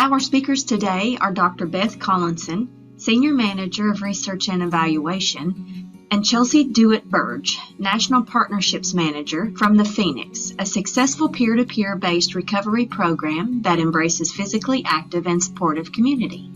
Our speakers today are Dr. Beth Collinson, Senior Manager of Research and Evaluation, and Chelsea Dueitt Burge, National Partnerships Manager from the Phoenix, a successful peer-to-peer based recovery program that embraces physically active and supportive community.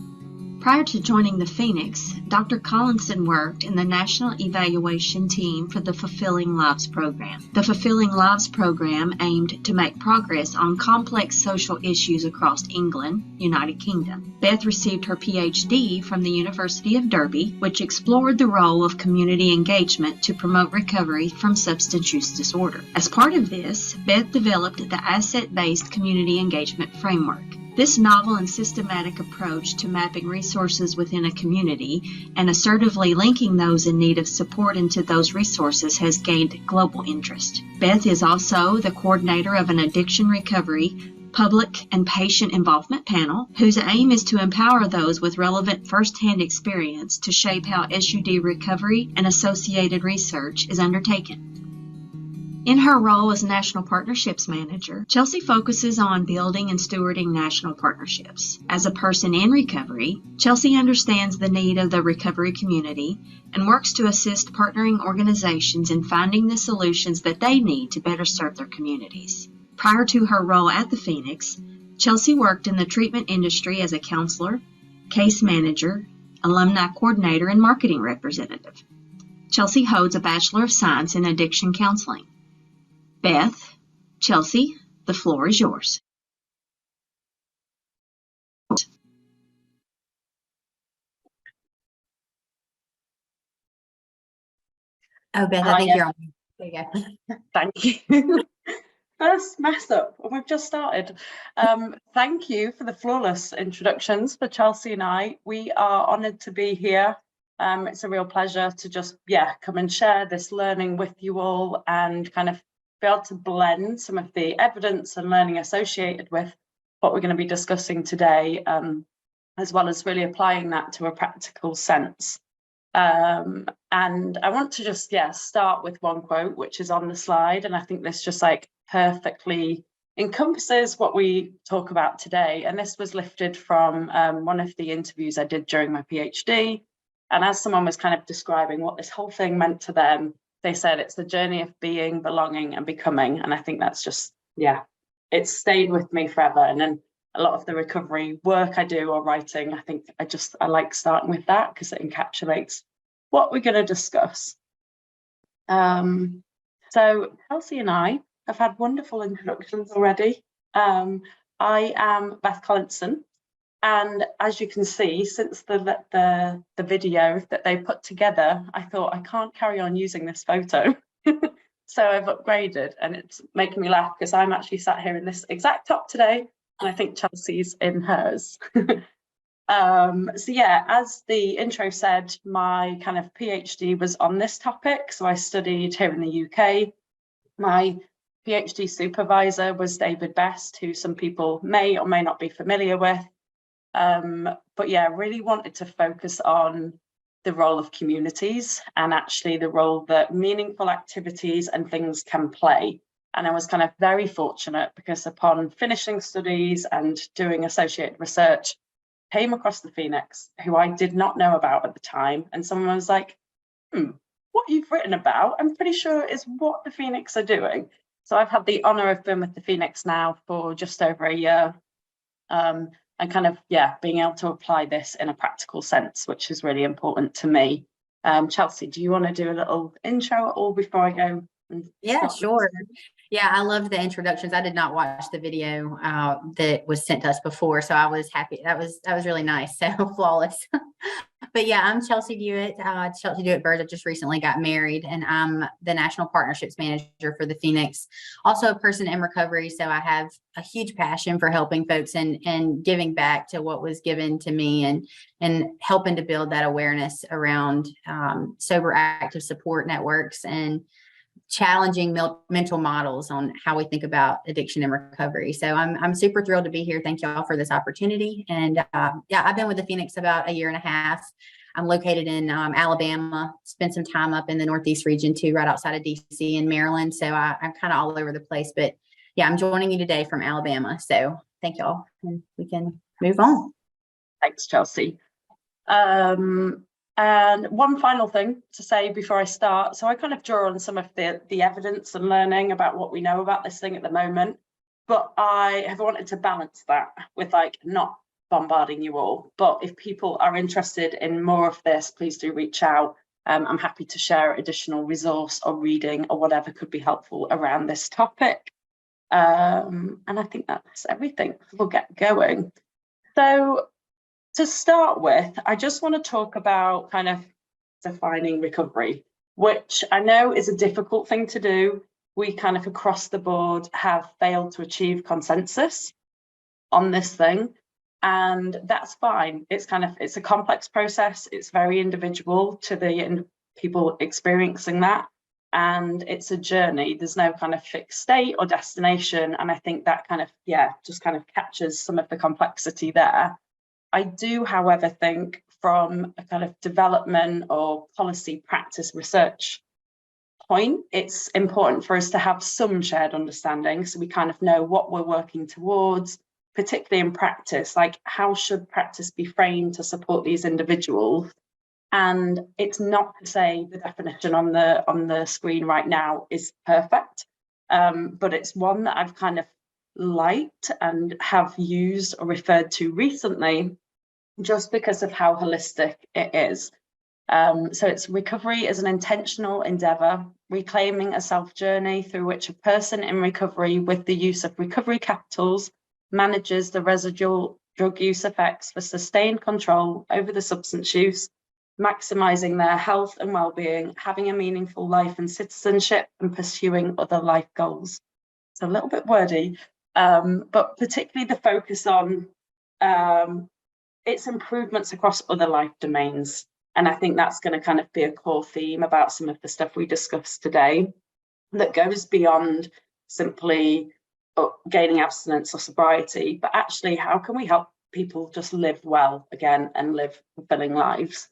Prior to joining the Phoenix, Dr. Collinson worked in the National Evaluation Team for the Fulfilling Lives program. The Fulfilling Lives program aimed to make progress on complex social issues across England, United Kingdom. Beth received her PhD from the University of Derby, which explored the role of community engagement to promote recovery from substance use disorder. As part of this, Beth developed the Asset-Based Community Engagement Framework. This novel and systematic approach to mapping resources within a community and assertively linking those in need of support into those resources has gained global interest. Beth is also the coordinator of an addiction recovery public and patient involvement panel, whose aim is to empower those with relevant first-hand experience to shape how SUD recovery and associated research is undertaken. In her role as National Partnerships Manager, Chelsea focuses on building and stewarding national partnerships. As a person in recovery, Chelsea understands the need of the recovery community and works to assist partnering organizations in finding the solutions that they need to better serve their communities. Prior to her role at the Phoenix, Chelsea worked in the treatment industry as a counselor, case manager, alumni coordinator, and marketing representative. Chelsea holds a Bachelor of Science in Addiction Counseling. Beth, Chelsea, the floor is yours. Oh, Beth, I think you're on. There you go. Thank you. First mess up, and we've just started. Thank you for the flawless introductions for Chelsea and I. We are honoured to be here. It's a real pleasure to just, come and share this learning with you all and kind of be able to blend some of the evidence and learning associated with what we're going to be discussing today, as well as really applying that to a practical sense. And I want to just, start with one quote, which is on the slide. And I think this just perfectly encompasses what we talk about today. And this was lifted from one of the interviews I did during my PhD. And as someone was kind of describing what this whole thing meant to them, they said it's the journey of being, belonging, and becoming. And I think that's just, it's stayed with me forever. And then a lot of the recovery work I do or writing, I think I like starting with that because it encapsulates what we're going to discuss. So Chelsea and I have had wonderful introductions already. I am Beth Collinson. And as you can see, since the video that they put together, I thought I can't carry on using this photo. So I've upgraded, and it's making me laugh because I'm actually sat here in this exact top today, and I think Chelsea's in hers. As the intro said, my kind of PhD was on this topic. So I studied here in the UK. My PhD supervisor was David Best, who some people may or may not be familiar with. Really wanted to focus on the role of communities and actually the role that meaningful activities and things can play. And I was kind of very fortunate because upon finishing studies and doing associated research, came across the Phoenix, who I did not know about at the time. And someone was like, what you've written about, I'm pretty sure is what the Phoenix are doing. So I've had the honour of being with the Phoenix now for just over a year. And kind of, being able to apply this in a practical sense, which is really important to me. Chelsea, do you want to do a little intro at all before I go? Yeah, sure. Yeah, I loved the introductions. I did not watch the video that was sent to us before, so I was happy. That was really nice. So flawless. But I'm Chelsea Dueitt. Chelsea Dueitt Burge. I just recently got married, and I'm the National Partnerships Manager for the Phoenix. Also a person in recovery, so I have a huge passion for helping folks and giving back to what was given to me, and helping to build that awareness around sober active support networks and challenging mental models on how we think about addiction and recovery. So I'm super thrilled to be here. Thank y'all for this opportunity. And I've been with the Phoenix about a year and a half. I'm located in Alabama, spent some time up in the Northeast region too, right outside of DC and Maryland. So I'm kind of all over the place, but I'm joining you today from Alabama. So thank y'all, and we can move on. Thanks, Chelsea. And one final thing to say before I start. So I kind of draw on some of the evidence and learning about what we know about this thing at the moment, but I have wanted to balance that with like not bombarding you all. But if people are interested in more of this, please do reach out. I'm happy to share additional resource or reading or whatever could be helpful around this topic. And I think that's everything. We'll get going. So to start with, I just want to talk about kind of defining recovery, which I know is a difficult thing to do. We kind of across the board have failed to achieve consensus on this thing, and that's fine. It's a complex process. It's very individual to the people experiencing that, and it's a journey. There's no kind of fixed state or destination, and I think that kind of just kind of captures some of the complexity there. I do, however, think from a kind of development or policy practice research point, it's important for us to have some shared understanding so we kind of know what we're working towards, particularly in practice, like how should practice be framed to support these individuals. And it's not to say the definition on the screen right now is perfect, but it's one that I've kind of liked and have used or referred to recently just because of how holistic it is. So it's recovery is an intentional endeavour, reclaiming a self journey through which a person in recovery with the use of recovery capitals manages the residual drug use effects for sustained control over the substance use, maximising their health and well-being, having a meaningful life and citizenship, and pursuing other life goals. So a little bit wordy, but particularly the focus on its improvements across other life domains. And I think that's going to kind of be a core theme about some of the stuff we discussed today that goes beyond simply gaining abstinence or sobriety, but actually how can we help people just live well again and live fulfilling lives?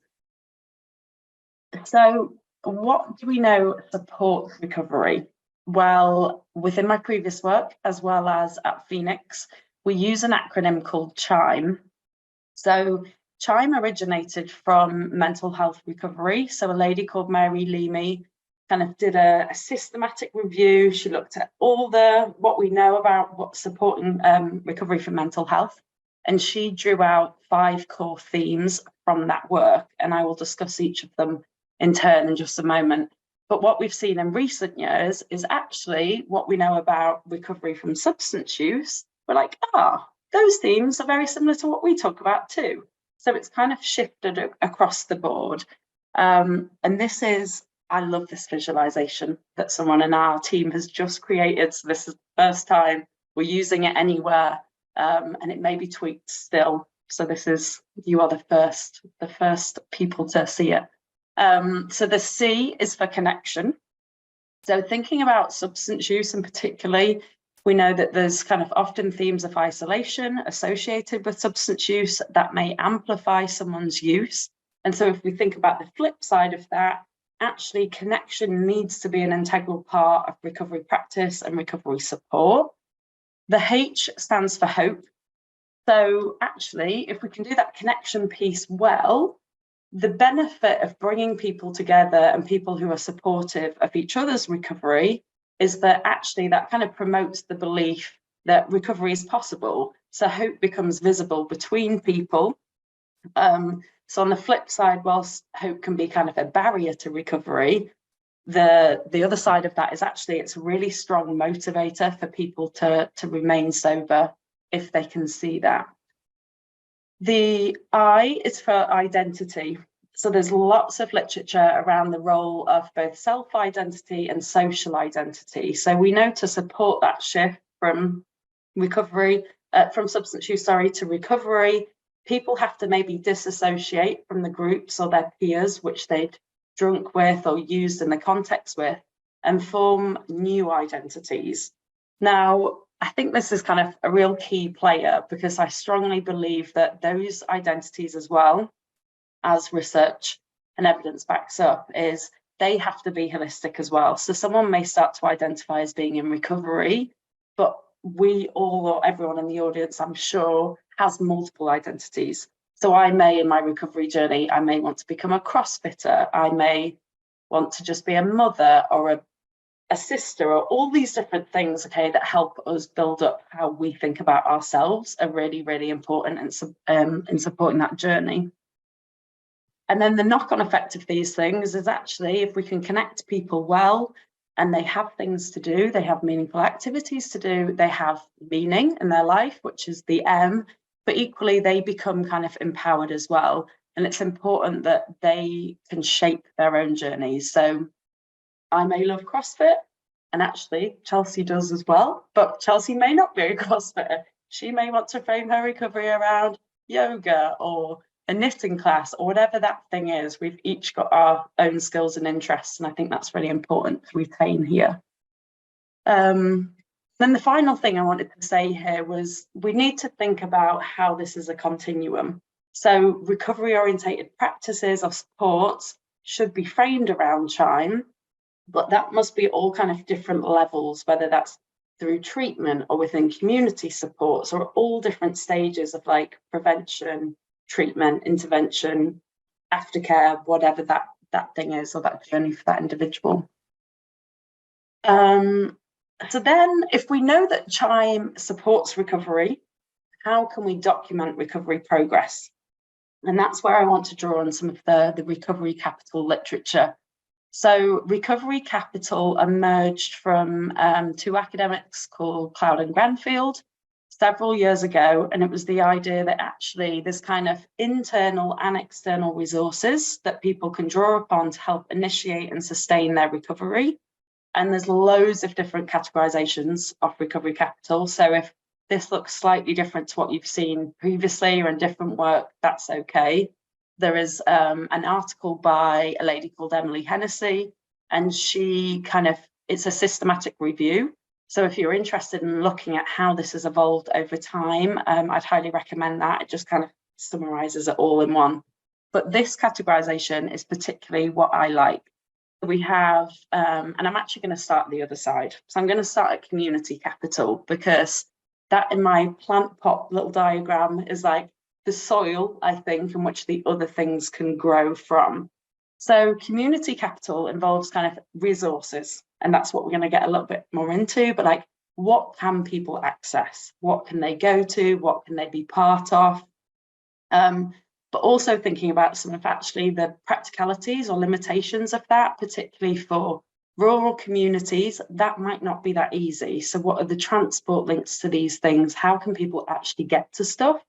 So what do we know supports recovery? Well, within my previous work, as well as at Phoenix, we use an acronym called CHIME. So CHIME originated from mental health recovery. So a lady called Mary Leamy kind of did a systematic review. She looked at all what we know about what's supporting recovery from mental health. And she drew out 5 core themes from that work. And I will discuss each of them in turn in just a moment. But what we've seen in recent years is actually what we know about recovery from substance use. We're like, those themes are very similar to what we talk about too. So it's kind of shifted across the board. And this is, I love this visualization that someone in our team has just created. So this is the first time we're using it anywhere, and it may be tweaked still. So this is, you are the first people to see it. So the C is for connection. So thinking about substance use and particularly, we know that there's kind of often themes of isolation associated with substance use that may amplify someone's use. And so if we think about the flip side of that, actually connection needs to be an integral part of recovery practice and recovery support. The H stands for hope. So actually, if we can do that connection piece well, the benefit of bringing people together and people who are supportive of each other's recovery is that actually that kind of promotes the belief that recovery is possible. So hope becomes visible between people. So on the flip side, whilst hope can be kind of a barrier to recovery, the other side of that is actually it's a really strong motivator for people to remain sober if they can see that. The I is for identity. So there's lots of literature around the role of both self-identity and social identity. So we know to support that shift from substance use, to recovery, people have to maybe disassociate from the groups or their peers, which they'd drunk with or used in the context with, and form new identities. Now, I think this is kind of a real key player because I strongly believe that those identities, as well as research and evidence backs up, is they have to be holistic as well. So someone may start to identify as being in recovery, but we all, or everyone in the audience, I'm sure, has multiple identities. So I may, in my recovery journey, I may want to become a CrossFitter. I may want to just be a mother or a sister, or all these different things, okay, that help us build up how we think about ourselves are really, really important in supporting that journey. And then the knock-on effect of these things is actually, if we can connect people well and they have things to do, they have meaningful activities to do, they have meaning in their life, which is the M, but equally they become kind of empowered as well. And it's important that they can shape their own journeys. So I may love CrossFit, and actually Chelsea does as well, but Chelsea may not be a CrossFitter. She may want to frame her recovery around yoga or a knitting class or whatever that thing is. We've each got our own skills and interests, and I think that's really important to retain here. Then the final thing I wanted to say here was we need to think about how this is a continuum. So recovery orientated practices or supports should be framed around CHIME, but that must be all kind of different levels, whether that's through treatment or within community supports, or all different stages of like prevention, treatment, intervention, aftercare, whatever that thing is, or that journey for that individual. So then if we know that CHIME supports recovery, how can we document recovery progress? And that's where I want to draw on some of the recovery capital literature. So recovery capital emerged from two academics called Cloud and Granfield several years ago, and it was the idea that actually there's kind of internal and external resources that people can draw upon to help initiate and sustain their recovery. And there's loads of different categorizations of recovery capital. So if this looks slightly different to what you've seen previously or in different work, that's okay. There is an article by a lady called Emily Hennessy, and it's a systematic review. So if you're interested in looking at how this has evolved over time, I'd highly recommend that. It just kind of summarizes it all in one. But this categorization is particularly what I like. We have, and I'm actually going to start the other side. So I'm going to start at community capital, because that in my plant pot little diagram is like the soil, I think, in which the other things can grow from. So community capital involves kind of resources, and that's what we're going to get a little bit more into, but like, what can people access? What can they go to? What can they be part of? But also thinking about some of actually the practicalities or limitations of that, particularly for rural communities, that might not be that easy. So what are the transport links to these things? How can people actually get to stuff?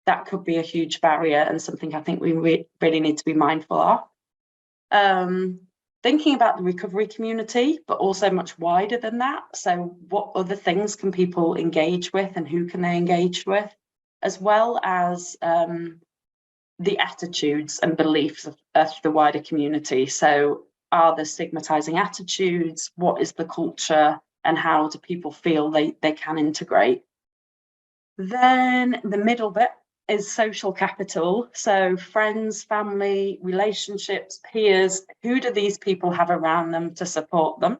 That could be a huge barrier, and something I think we really need to be mindful of. Thinking about the recovery community, but also much wider than that. So what other things can people engage with, and who can they engage with, as well as the attitudes and beliefs of the wider community. So are there stigmatizing attitudes? What is the culture, and how do people feel they can integrate? Then the middle bit is social capital. So friends, family, relationships, peers, who do these people have around them to support them?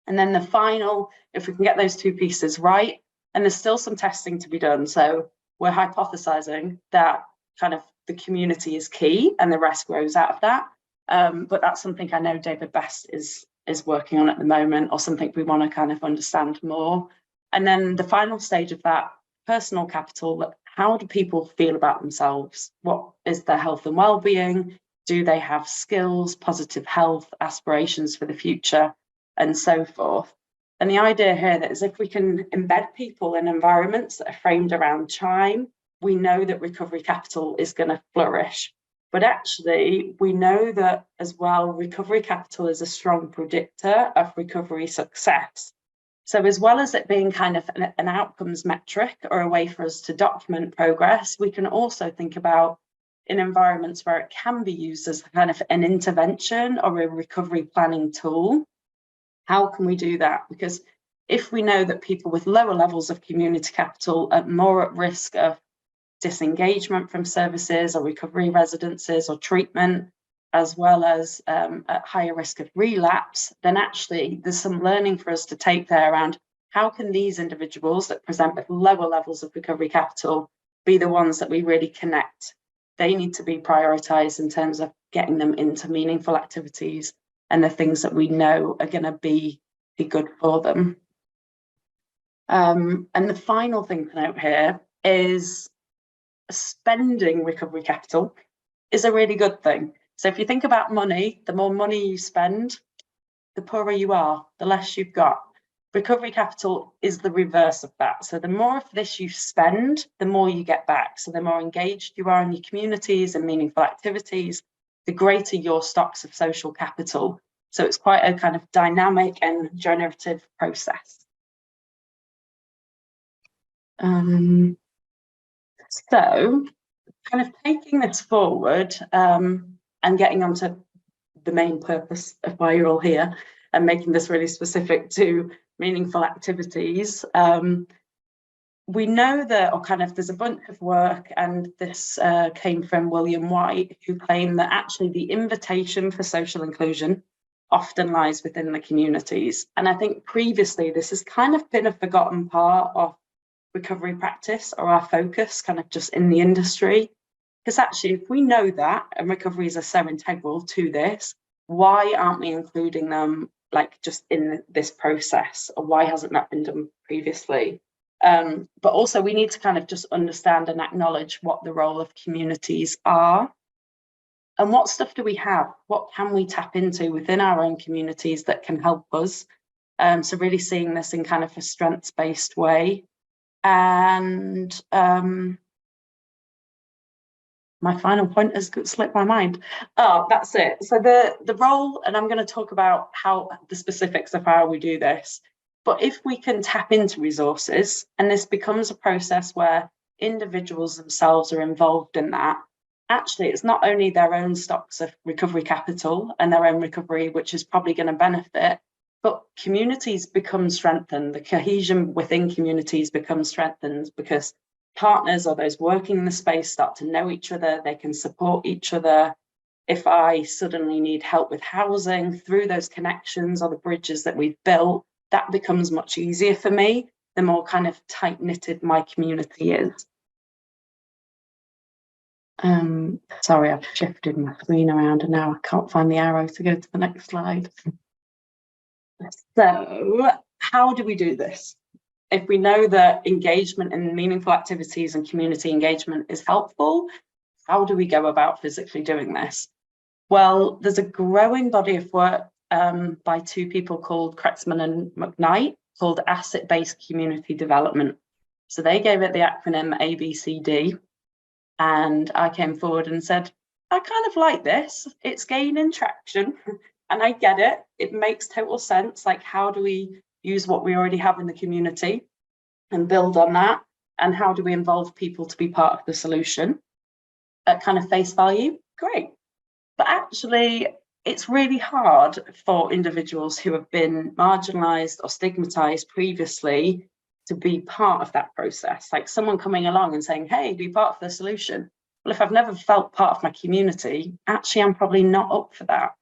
And then the final, if we can get those two pieces right, and there's still some testing to be done. So we're hypothesizing that kind of the community is key and the rest grows out of that. But that's something I know David Best is working on at the moment, or something we want to kind of understand more. And then the final stage of that, personal capital, how do people feel about themselves? What is their health and well-being? Do they have skills, positive health, aspirations for the future, and so forth? And the idea here that is, if we can embed people in environments that are framed around CHIME, we know that recovery capital is going to flourish. But actually, we know that as well, recovery capital is a strong predictor of recovery success. So as well as it being kind of an outcomes metric or a way for us to document progress, we can also think about, in environments where it can be used as kind of an intervention or a recovery planning tool, how can we do that? Because if we know that people with lower levels of community capital are more at risk of disengagement from services or recovery residences or treatment, as well as at higher risk of relapse, then actually there's some learning for us to take there around how can these individuals that present with lower levels of recovery capital be the ones that we really connect? They need to be prioritised in terms of getting them into meaningful activities and the things that we know are going to be good for them. And the final thing to note here is spending recovery capital is a really good thing. So if you think about money, the more money you spend, the poorer you are, the less you've got. Recovery capital is the reverse of that. So the more of this you spend, the more you get back. So the more engaged you are in your communities and meaningful activities, the greater your stocks of social capital. So it's quite a kind of dynamic and generative process. So kind of taking this forward and getting onto the main purpose of why you're all here and making this really specific to meaningful activities. We know that, or kind of there's a bunch of work, and this came from William White, who claimed that actually the invitation for social inclusion often lies within the communities. And I think previously this has kind of been a forgotten part of recovery practice, or our focus kind of just in the industry. Because actually, if we know that, and recoveries are so integral to this, why aren't we including them like just in this process, or why hasn't that been done previously? But also we need to kind of just understand and acknowledge what the role of communities are, and what stuff do we have? What can we tap into within our own communities that can help us? So really seeing this in kind of a strengths-based way. And my final point has slipped my mind. Oh, that's it. So the role, and I'm going to talk about how the specifics of how we do this, but if we can tap into resources, and this becomes a process where individuals themselves are involved in that, actually it's not only their own stocks of recovery capital and their own recovery, which is probably going to benefit, but communities become strengthened. The cohesion within communities becomes strengthened because partners or those working in the space start to know each other, they can support each other. If I suddenly need help with housing, through those connections or the bridges that we've built, that becomes much easier for me, the more kind of tight-knitted my community is. Sorry, I've shifted my screen around and now I can't find the arrow to go to the next slide. So how do we do this? If we know that engagement in meaningful activities and community engagement is helpful, how do we go about physically doing this? Well, there's a growing body of work by two people called Kretzmann and McKnight called Asset-Based Community Development. So they gave it the acronym ABCD, and I came forward and said, I kind of like this. It's gaining traction and I get it. It makes total sense. Like, how do we use what we already have in the community and build on that? And how do we involve people to be part of the solution at kind of face value? Great. But actually, it's really hard for individuals who have been marginalized or stigmatized previously to be part of that process. Like someone coming along and saying, hey, be part of the solution. Well, if I've never felt part of my community, actually, I'm probably not up for that.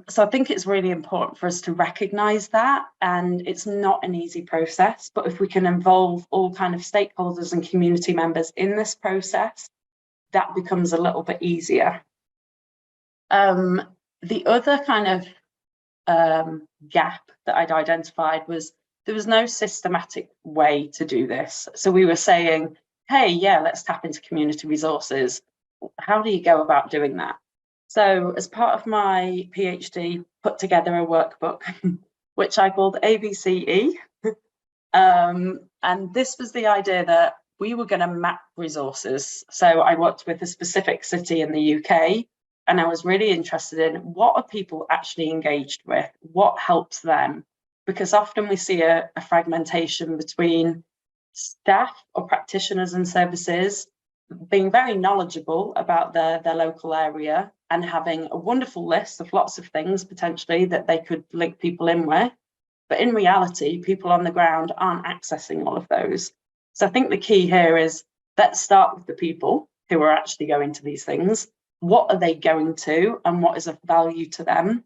So I think it's really important for us to recognize that, and it's not an easy process, but if we can involve all kind of stakeholders and community members in this process, that becomes a little bit easier. The other kind of gap that I'd identified was there was no systematic way to do this. So we were saying, hey, yeah, let's tap into community resources. How do you go about doing that? So as part of my PhD, put together a workbook, which I called ABCE. And this was the idea that we were going to map resources. So I worked with a specific city in the UK, and I was really interested in what are people actually engaged with, what helps them, because often we see a fragmentation between staff or practitioners and services being very knowledgeable about their local area and having a wonderful list of lots of things potentially that they could link people in with. But in reality, people on the ground aren't accessing all of those. So I think the key here is let's start with the people who are actually going to these things. What are they going to and what is of value to them?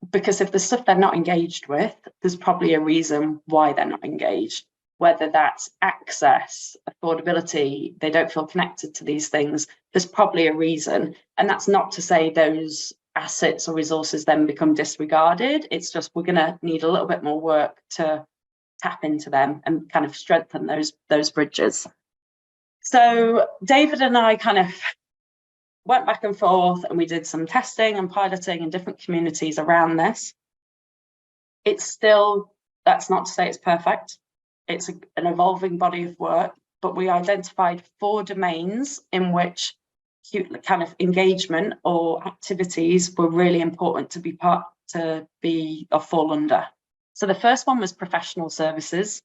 because if there's stuff they're not engaged with, there's probably a reason why they're not engaged, whether that's access, affordability, they don't feel connected to these things. There's probably a reason. And that's not to say those assets or resources then become disregarded. It's just we're going to need a little bit more work to tap into them and kind of strengthen those bridges. So David and I kind of went back and forth, and we did some testing and piloting in different communities around this. It's still, that's not to say it's perfect. It's an evolving body of work, but we identified 4 domains in which kind of engagement or activities were really important to be or fall under. So the first one was professional services.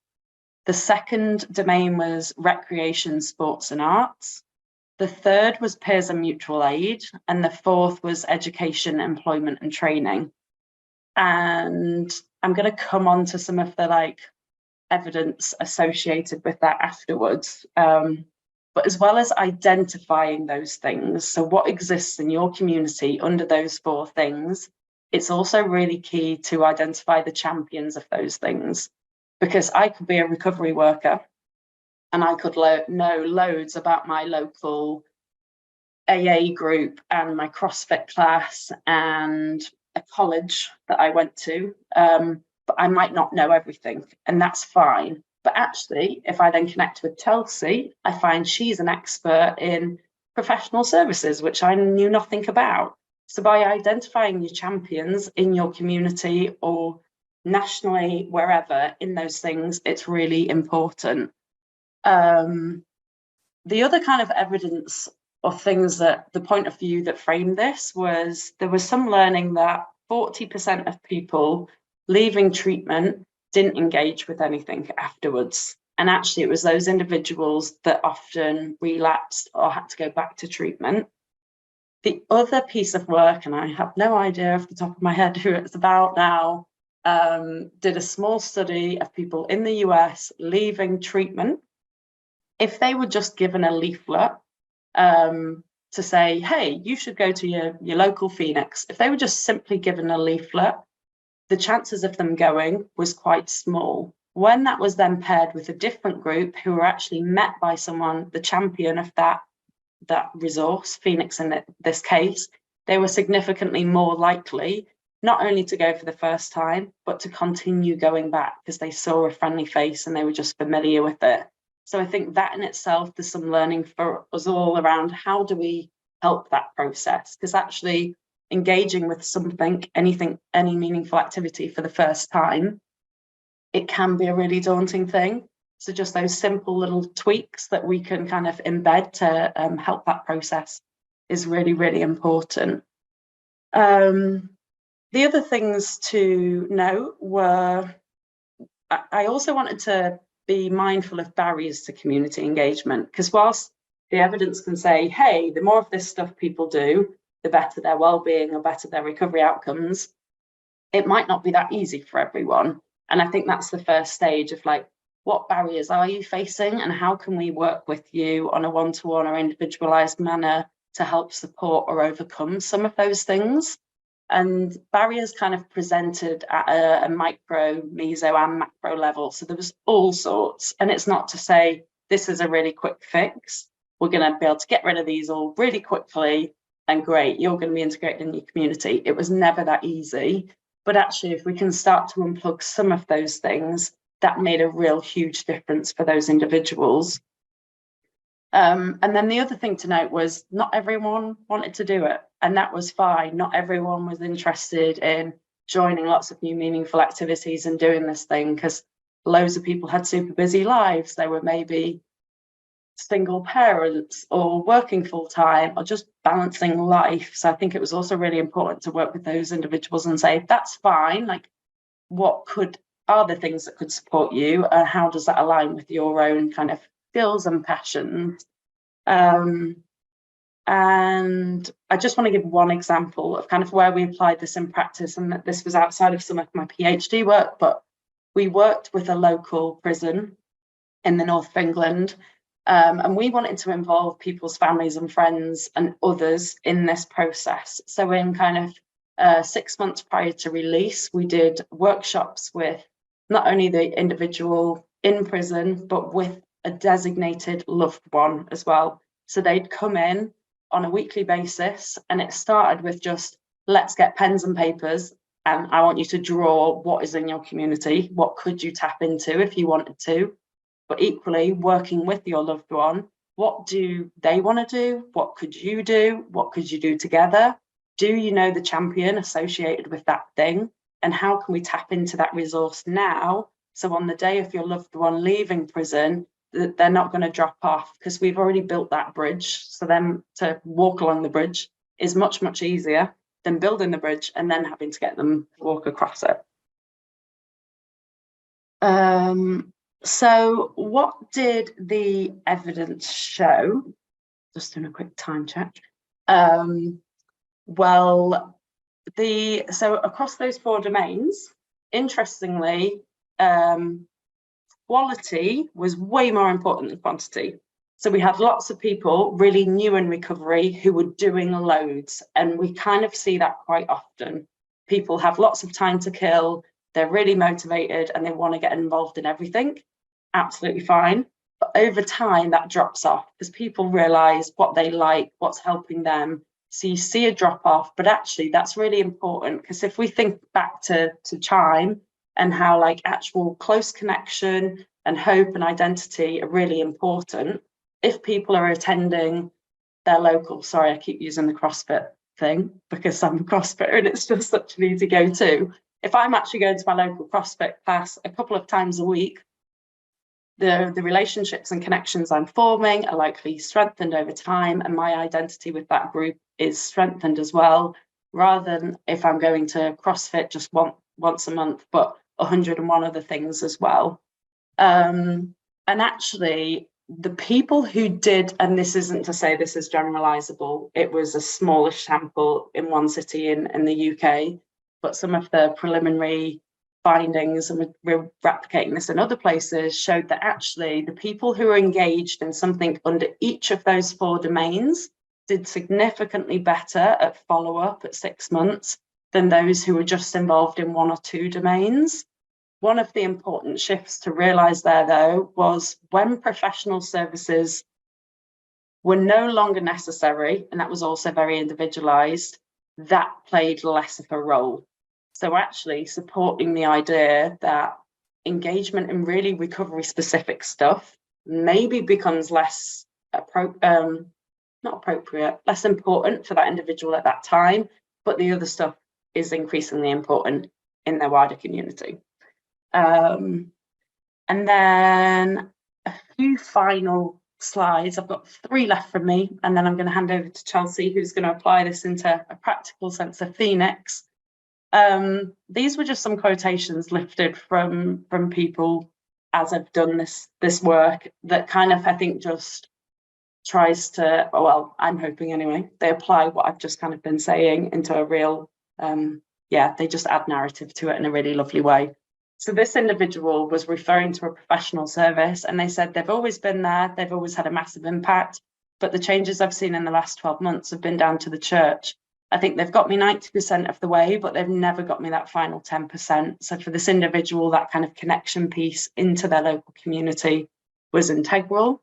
The second domain was recreation, sports and arts. The third was peers and mutual aid. And the fourth was education, employment and training. And I'm going to come on to some of the evidence associated with that afterwards. But as well as identifying those things, so what exists in your community under those 4 things, it's also really key to identify the champions of those things. Because I could be a recovery worker and I could know loads about my local AA group and my CrossFit class and a college that I went to, but I might not know everything, and that's fine. But actually, if I then connect with Chelsea, I find she's an expert in professional services, which I knew nothing about. So by identifying your champions in your community or nationally, wherever in those things, it's really important. The other kind of evidence or things that the point of view that framed this was there was some learning that 40% of people leaving treatment didn't engage with anything afterwards. And actually it was those individuals that often relapsed or had to go back to treatment. The other piece of work, and I have no idea off the top of my head who it's about now, did a small study of people in the US leaving treatment. If they were just given a leaflet to say, hey, you should go to your local Phoenix, if they were just simply given a leaflet, the chances of them going was quite small. When that was then paired with a different group who were actually met by someone, the champion of that resource, Phoenix in this case, they were significantly more likely not only to go for the first time, but to continue going back because they saw a friendly face and they were just familiar with it. So I think that in itself, there's some learning for us all around how do we help that process? Because actually engaging with something, anything, any meaningful activity for the first time, it can be a really daunting thing. So just those simple little tweaks that we can kind of embed to help that process is really, really important. The other things to note were, I also wanted to be mindful of barriers to community engagement, because whilst the evidence can say, hey, the more of this stuff people do, the better their well-being or better their recovery outcomes, it might not be that easy for everyone. And I think that's the first stage of what barriers are you facing and how can we work with you on a one-to-one or individualized manner to help support or overcome some of those things. And barriers kind of presented at a micro, meso and macro level. So there was all sorts. And it's not to say this is a really quick fix. We're going to be able to get rid of these all really quickly and great, you're going to be integrated in your community. It was never that easy. But actually, if we can start to unplug some of those things, that made a real huge difference for those individuals. And then the other thing to note was not everyone wanted to do it, and that was fine. Not everyone was interested in joining lots of new meaningful activities and doing this thing because loads of people had super busy lives. They were maybe single parents or working full time or just balancing life. So I think it was also really important to work with those individuals and say, that's fine. What are the things that could support you? How does that align with your own kind of skills and passions? And I just want to give one example of kind of where we applied this in practice, and that this was outside of some of my PhD work, but we worked with a local prison in the north of England. And we wanted to involve people's families and friends and others in this process. So in kind of 6 months prior to release, we did workshops with not only the individual in prison, but with a designated loved one as well. So they'd come in on a weekly basis, and it started with just, let's get pens and papers, and I want you to draw what is in your community, what could you tap into if you wanted to, but equally working with your loved one, what do they want to do? What could you do? What could you do together? Do you know the champion associated with that thing? And how can we tap into that resource now? So on the day of your loved one leaving prison, that they're not going to drop off, because we've already built that bridge. So them to walk along the bridge is much, much easier than building the bridge and then having to get them to walk across it. So what did the evidence show? Just doing a quick time check. Well, so across those 4 domains, interestingly, quality was way more important than quantity. So we had lots of people really new in recovery who were doing loads, and we kind of see that quite often. People have lots of time to kill, they're really motivated, and they want to get involved in everything. Absolutely fine. But over time, that drops off because people realize what they like, what's helping them. So you see a drop off, but actually that's really important, because if we think back to Chime and how like actual close connection and hope and identity are really important, if people are attending their local, sorry, I keep using the CrossFit thing because I'm a CrossFitter and it's just such an easy go-to. If I'm actually going to my local CrossFit class a couple of times a week, the relationships and connections I'm forming are likely strengthened over time, and my identity with that group is strengthened as well, rather than if I'm going to CrossFit just once a month, but 101 other things as well. And actually, the people who did, and this isn't to say this is generalizable, it was a smallish sample in one city in the UK, but some of the preliminary findings, and we're replicating this in other places, showed that actually the people who are engaged in something under each of those 4 domains did significantly better at follow-up at 6 months than those who were just involved in 1 or 2 domains. One of the important shifts to realise there, though, was when professional services were no longer necessary, and that was also very individualised, that played less of a role. So actually supporting the idea that engagement in really recovery specific stuff maybe becomes less important for that individual at that time, but the other stuff is increasingly important in their wider community. And then a few final slides. I've got 3 left from me, and then I'm going to hand over to Chelsea, who's going to apply this into a practical sense of Phoenix. These were just some quotations lifted from people as I've done this work that kind of, I think, just tries to, well, I'm hoping anyway, they apply what I've just kind of been saying into a real, they just add narrative to it in a really lovely way. So this individual was referring to a professional service, and they said they've always been there, they've always had a massive impact, but the changes I've seen in the last 12 months have been down to the church. I think they've got me 90% of the way, but they've never got me that final 10%. So for this individual, that kind of connection piece into their local community was integral.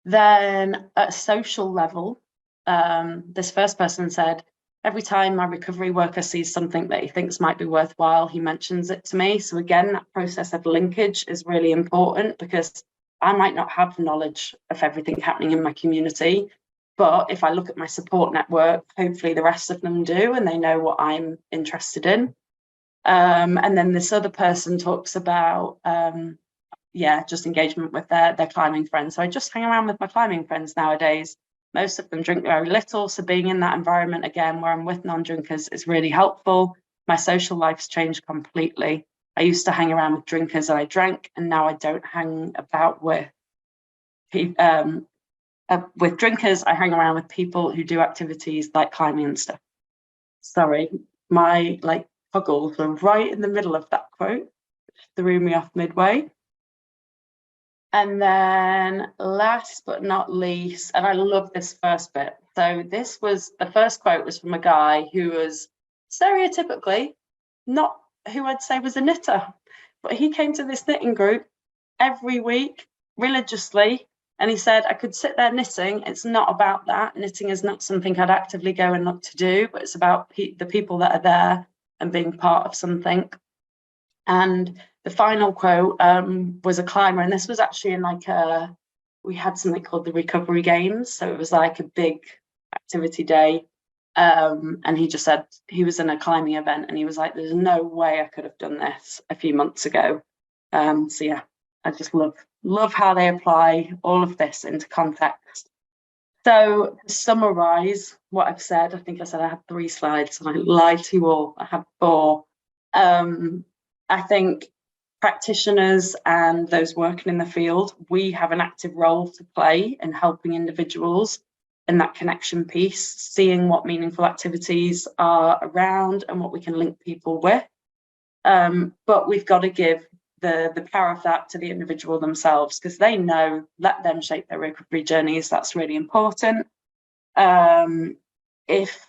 Then at a social level, this first person said, every time my recovery worker sees something that he thinks might be worthwhile, he mentions it to me. So again, that process of linkage is really important, because I might not have knowledge of everything happening in my community, but if I look at my support network, hopefully the rest of them do, and they know what I'm interested in. And then this other person talks about, just engagement with their climbing friends. So I just hang around with my climbing friends nowadays. Most of them drink very little, so being in that environment again where I'm with non-drinkers is really helpful. My social life's changed completely. I used to hang around with drinkers and I drank, and now I don't hang about with drinkers. I hang around with people who do activities like climbing and stuff. Sorry, my puggles were right in the middle of that quote, which threw me off midway. And then last but not least, and I love this first bit. So this was, the first quote was from a guy who was stereotypically not who I'd say was a knitter, but he came to this knitting group every week religiously. And he said, I could sit there knitting. It's not about that. Knitting is not something I'd actively go and look to do, but it's about the people that are there and being part of something. And the final quote was a climber, and this was actually in like we had something called the Recovery Games, so it was like a big activity day, and he just said he was in a climbing event, and he was like, "There's no way I could have done this a few months ago." So yeah, I just love how they apply all of this into context. So to summarize what I've said, I think I said I had 3 slides, and I lied to you all. I had 4. I think practitioners and those working in the field, we have an active role to play in helping individuals in that connection piece, seeing what meaningful activities are around and what we can link people with. But we've got to give the power of that to the individual themselves, because they know, let them shape their recovery journeys. That's really important. If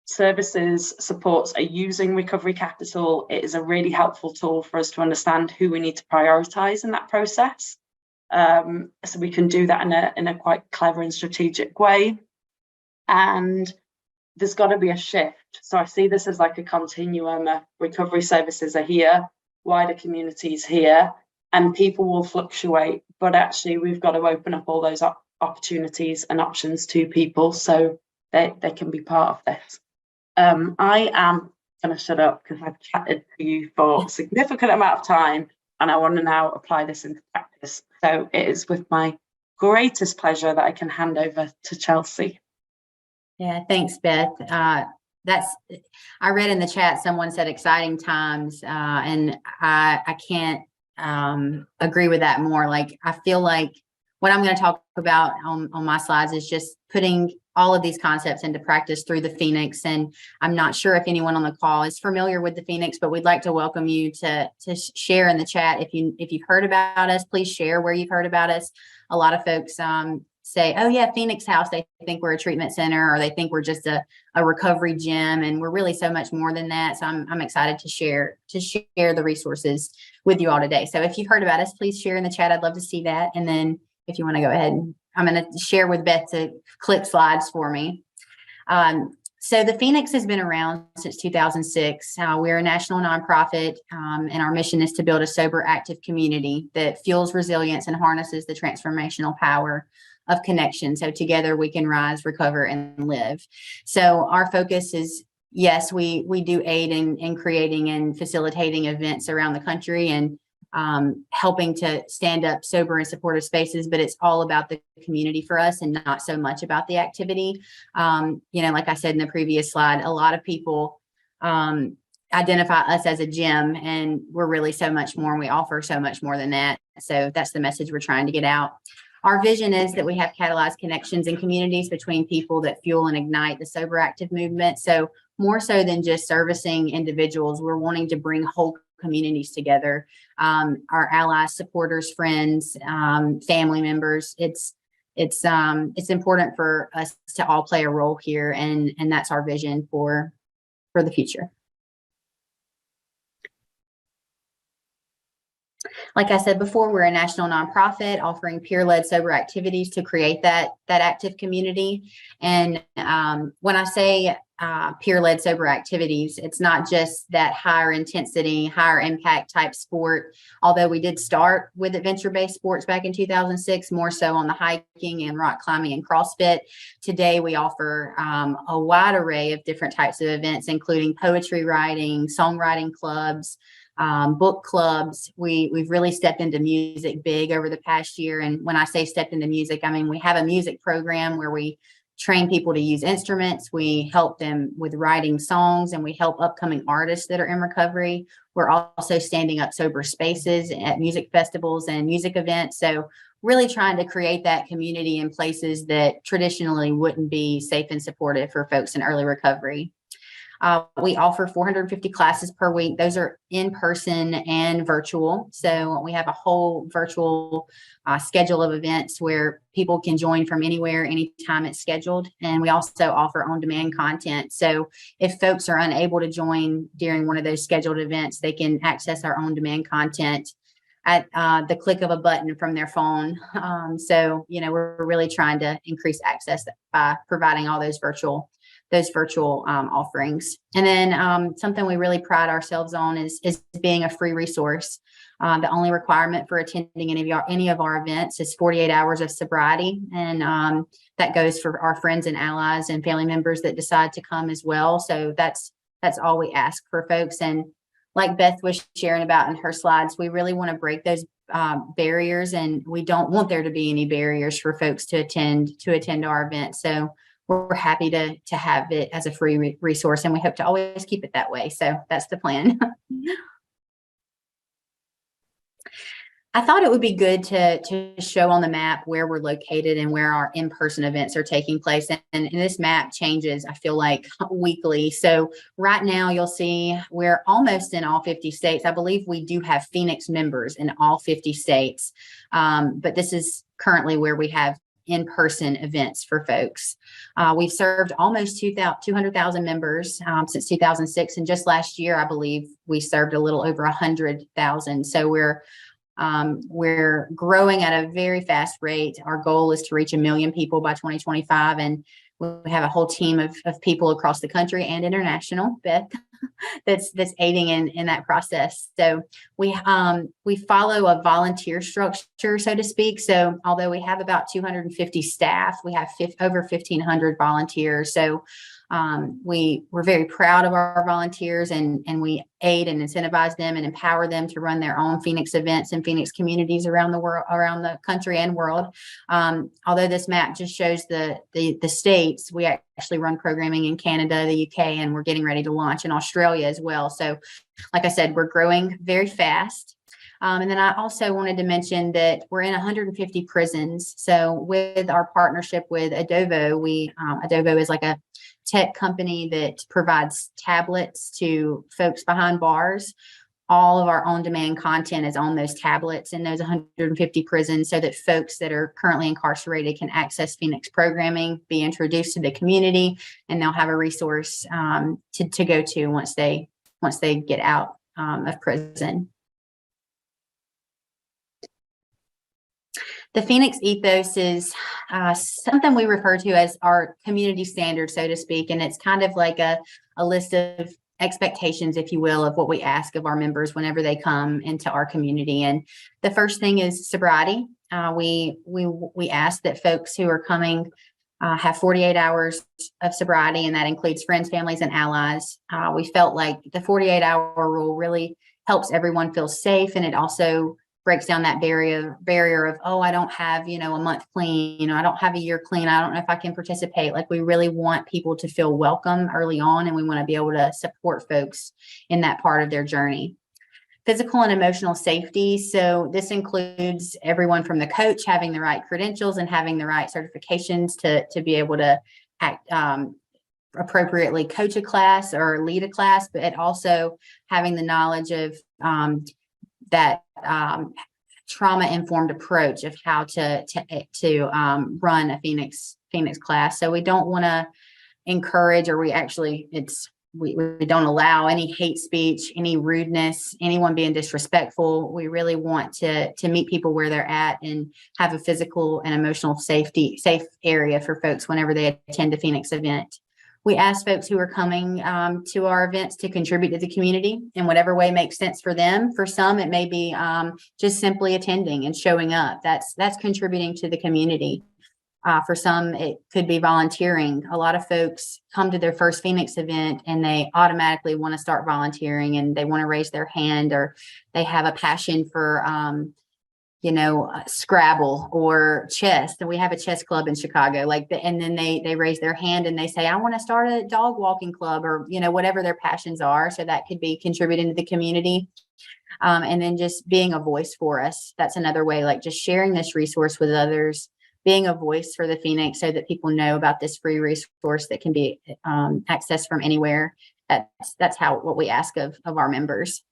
services supports are using recovery capital, it is a really helpful tool for us to understand who we need to prioritize in that process, so we can do that in a quite clever and strategic way. And there's got to be a shift. So I see this as like a continuum of recovery services are here, wider communities here, and people will fluctuate, but actually we've got to open up all those opportunities and options to people so they can be part of this. I am going to shut up because I've chatted to you for a significant amount of time, and I want to now apply this into practice. So it is with my greatest pleasure that I can hand over to Chelsea. Yeah, thanks, Beth. I read in the chat, someone said exciting times, and I can't agree with that more. Like, I feel like what I'm going to talk about on my slides is just putting all of these concepts into practice through the Phoenix. And I'm not sure if anyone on the call is familiar with the Phoenix, but we'd like to welcome you to share in the chat. If you've heard about us, please share where you've heard about us. A lot of folks say, oh yeah, Phoenix House, they think we're a treatment center, or they think we're just a recovery gym, and we're really so much more than that. So I'm excited to share the resources with you all today. So if you've heard about us, please share in the chat. I'd love to see that. And then if you want to go ahead, I'm going to share with Beth to click slides for me. So the Phoenix has been around since 2006. We're a national nonprofit, and our mission is to build a sober, active community that fuels resilience and harnesses the transformational power of connection. So together we can rise, recover, and live. So our focus is, yes, we do aid in creating and facilitating events around the country and helping to stand up sober and supportive spaces, but it's all about the community for us and not so much about the activity. Like I said in the previous slide, a lot of people identify us as a gym, and we're really so much more, and we offer so much more than that. So that's the message we're trying to get out. Our vision is that we have catalyzed connections and communities between people that fuel and ignite the sober active movement. So more so than just servicing individuals, we're wanting to bring whole communities together, our allies, supporters, friends, family members. It's important for us to all play a role here, and that's our vision for the future. Like I said before, we're a national nonprofit offering peer-led sober activities to create that active community. And when I say peer-led sober activities, it's not just that higher intensity, higher impact type sport. Although we did start with adventure-based sports back in 2006, more so on the hiking and rock climbing and CrossFit. Today, we offer a wide array of different types of events, including poetry writing, songwriting clubs, book clubs. We've really stepped into music big over the past year. And when I say stepped into music, I mean, we have a music program where we train people to use instruments. We help them with writing songs, and we help upcoming artists that are in recovery. We're also standing up sober spaces at music festivals and music events. So really trying to create that community in places that traditionally wouldn't be safe and supportive for folks in early recovery. We offer 450 classes per week. Those are in person and virtual. So we have a whole virtual schedule of events where people can join from anywhere, anytime it's scheduled. And we also offer on-demand content. So if folks are unable to join during one of those scheduled events, they can access our on-demand content at the click of a button from their phone. So, we're really trying to increase access by providing all those virtual offerings. And then something we really pride ourselves on is being a free resource. The only requirement for attending any of our events is 48 hours of sobriety. And that goes for our friends and allies and family members that decide to come as well. So that's all we ask for folks. And like Beth was sharing about in her slides, we really want to break those barriers, and we don't want there to be any barriers for folks to attend our event. So we're happy to have it as a free resource, and we hope to always keep it that way. So that's the plan. I thought it would be good to show on the map where we're located and where our in-person events are taking place. And this map changes, I feel like, weekly. So right now you'll see we're almost in all 50 states. I believe we do have Phoenix members in all 50 states. But this is currently where we have in-person events for folks. We've served almost 200,000 members since 2006. And just last year, I believe we served a little over 100,000. So we're growing at a very fast rate. Our goal is to reach 1 million people by 2025. And we have a whole team of people across the country and international, Beth, that's aiding in that process. So we follow a volunteer structure, so to speak. So although we have about 250 staff, we have over 1,500 volunteers. So we're very proud of our volunteers, and we aid and incentivize them and empower them to run their own Phoenix events and Phoenix communities around the world, around the country and world. Although this map just shows the states, we actually run programming in Canada, the UK, and we're getting ready to launch in Australia as well. So like I said, we're growing very fast. And then I also wanted to mention that we're in 150 prisons. So with our partnership with Adovo, Adovo is like a tech company that provides tablets to folks behind bars. All of our on-demand content is on those tablets in those 150 prisons, so that folks that are currently incarcerated can access Phoenix programming, be introduced to the community, and they'll have a resource to go to once they get out of prison. The Phoenix ethos is something we refer to as our community standard, so to speak, and it's kind of like a list of expectations, if you will, of what we ask of our members whenever they come into our community. And the first thing is sobriety. We ask that folks who are coming have 48 hours of sobriety, and that includes friends, families, and allies. We felt like the 48-hour rule really helps everyone feel safe, and it also breaks down that barrier of, oh, I don't have, a month clean, I don't have a year clean, I don't know if I can participate. Like, we really want people to feel welcome early on, and we want to be able to support folks in that part of their journey. Physical and emotional safety. So this includes everyone from the coach having the right credentials and having the right certifications to be able to act, appropriately coach a class or lead a class, but also having the knowledge of that trauma-informed approach of how to run a Phoenix class. So we don't want to encourage, or we don't allow any hate speech, any rudeness, anyone being disrespectful. We really want to meet people where they're at and have a physical and emotional safe area for folks whenever they attend a Phoenix event. We ask folks who are coming to our events to contribute to the community in whatever way makes sense for them. For some, it may be just simply attending and showing up. That's contributing to the community. For some, it could be volunteering. A lot of folks come to their first Phoenix event and they automatically want to start volunteering, and they want to raise their hand, or they have a passion for Scrabble or chess. And we have a chess club in Chicago, and then they raise their hand and they say, I want to start a dog walking club, or, whatever their passions are. So that could be contributing to the community. And then just being a voice for us. That's another way, like just sharing this resource with others, being a voice for the Phoenix so that people know about this free resource that can be accessed from anywhere. that's what we ask of our members.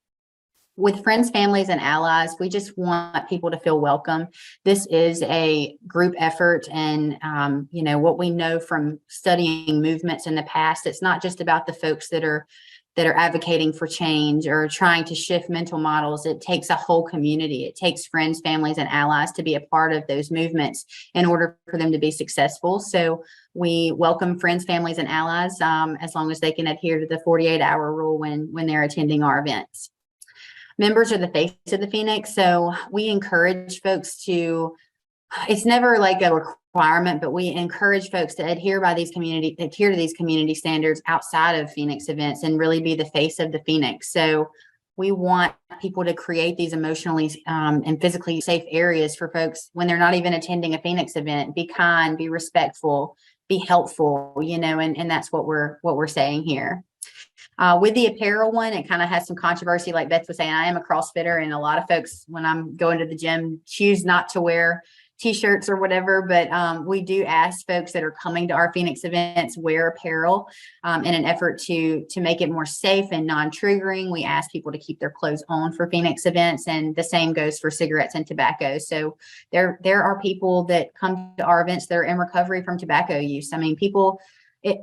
With friends, families, and allies, we just want people to feel welcome. This is a group effort, and what we know from studying movements in the past, it's not just about the folks that are advocating for change or trying to shift mental models. It takes a whole community. It takes friends, families, and allies to be a part of those movements in order for them to be successful. So we welcome friends, families, and allies as long as they can adhere to the 48-hour rule when they're attending our events. Members are the face of the Phoenix, so we encourage folks to, it's never like a requirement, but we encourage folks to adhere to these community standards outside of Phoenix events and really be the face of the Phoenix. So we want people to create these emotionally and physically safe areas for folks when they're not even attending a Phoenix event. Be kind, be respectful, be helpful, and that's what we're saying here. With the apparel one, it kind of has some controversy. Like Beth was saying, I am a CrossFitter, and a lot of folks, when I'm going to the gym, choose not to wear T-shirts or whatever. But we do ask folks that are coming to our Phoenix events wear apparel in an effort to make it more safe and non-triggering. We ask people to keep their clothes on for Phoenix events, and the same goes for cigarettes and tobacco. So there are people that come to our events that are in recovery from tobacco use. I mean,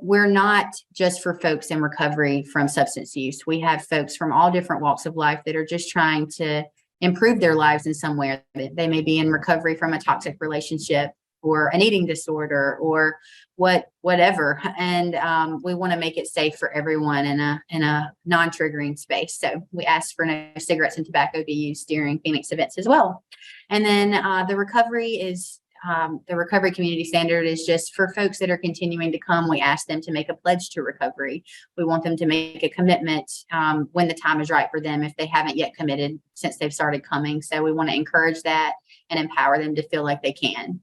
we're not just for folks in recovery from substance use. We have folks from all different walks of life that are just trying to improve their lives in some way. They may be in recovery from a toxic relationship or an eating disorder or whatever. And we want to make it safe for everyone in a non-triggering space. So we ask for no cigarettes and tobacco be used during Phoenix events as well. And then the recovery community standard is just for folks that are continuing to come. We ask them to make a pledge to recovery. We want them to make a commitment when the time is right for them if they haven't yet committed since they've started coming. So we want to encourage that and empower them to feel like they can.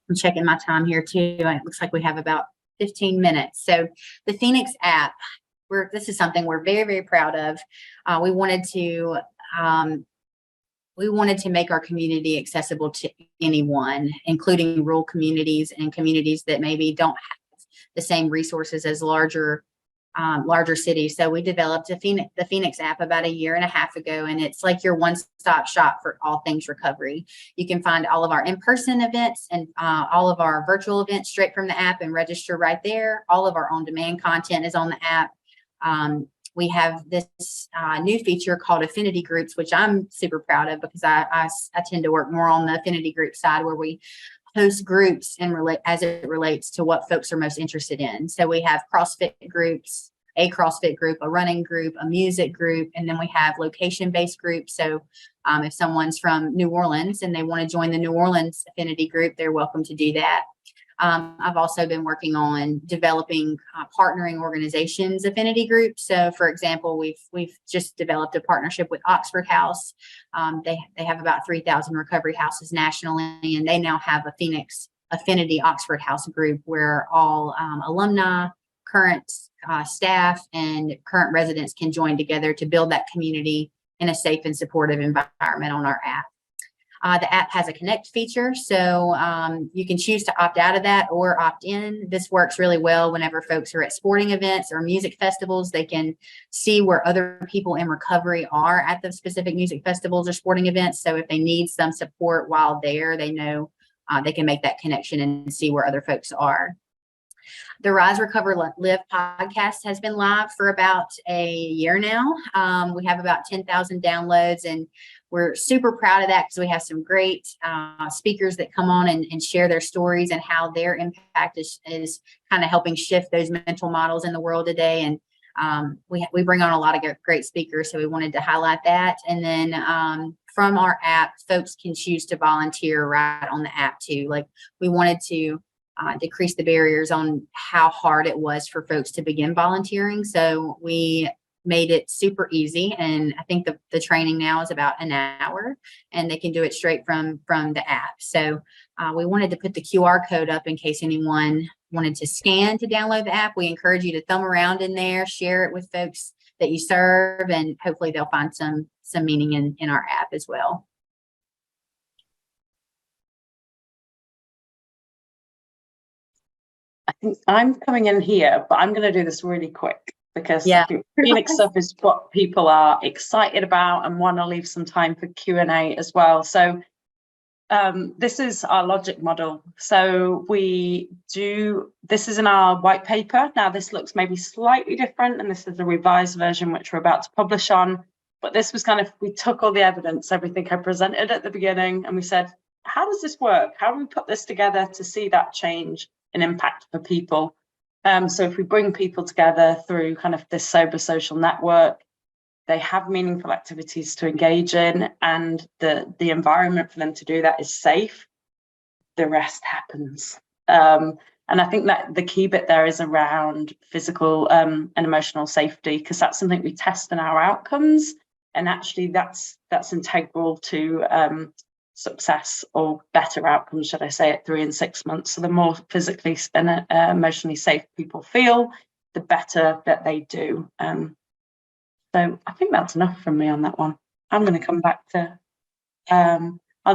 I'm checking my time here too. It looks like we have about 15 minutes. So the Phoenix app, this is something we're very, very proud of. We wanted to make our community accessible to anyone, including rural communities and communities that maybe don't have the same resources as larger cities. So we developed the Phoenix app about a year and a half ago, and it's like your one-stop shop for all things recovery. You can find all of our in-person events and all of our virtual events straight from the app and register right there. All of our on-demand content is on the app. We have this new feature called affinity groups, which I'm super proud of because I tend to work more on the affinity group side where we host groups and as it relates to what folks are most interested in. So we have CrossFit groups, a CrossFit group, a running group, a music group, and then we have location-based groups. So if someone's from New Orleans and they want to join the New Orleans affinity group, they're welcome to do that. I've also been working on developing partnering organizations affinity groups. So, for example, we've just developed a partnership with Oxford House. They have about 3,000 recovery houses nationally, and they now have a Phoenix Affinity Oxford House group where all alumni, current staff, and current residents can join together to build that community in a safe and supportive environment on our app. The app has a connect feature, so you can choose to opt out of that or opt in. This works really well whenever folks are at sporting events or music festivals. They can see where other people in recovery are at the specific music festivals or sporting events. So if they need some support while there, they know they can make that connection and see where other folks are. The Rise, Recover, Live podcast has been live for about a year now. We have about 10,000 downloads, and we're super proud of that because we have some great speakers that come on and share their stories and how their impact is kind of helping shift those mental models in the world today. And we bring on a lot of great speakers, so we wanted to highlight that. And then from our app, folks can choose to volunteer right on the app too. Like we wanted to decrease the barriers on how hard it was for folks to begin volunteering. So we made it super easy. And I think the training now is about an hour and they can do it straight from the app. So we wanted to put the QR code up in case anyone wanted to scan to download the app. We encourage you to thumb around in there, share it with folks that you serve, and hopefully they'll find some meaning in our app as well. think I'm coming in here, but I'm going to do this really quick because Yeah. I think Phoenix stuff is what people are excited about and want to leave some time for Q&A as well. So this is our logic model. So this is in our white paper. Now this looks maybe slightly different, and this is the revised version, which we're about to publish on. But this was we took all the evidence, everything I presented at the beginning, and we said, how does this work? How do we put this together to see that change and impact for people? So if we bring people together through kind of this sober social network, they have meaningful activities to engage in, and the environment for them to do that is safe, the rest happens. And I think that the key bit there is around physical and emotional safety, because that's something we test in our outcomes. And actually that's integral to success, or better outcomes, should I say, at 3 and 6 months. So the more physically and emotionally safe people feel, the better that they do. So I think that's enough from me on that one. I'm going to come back to,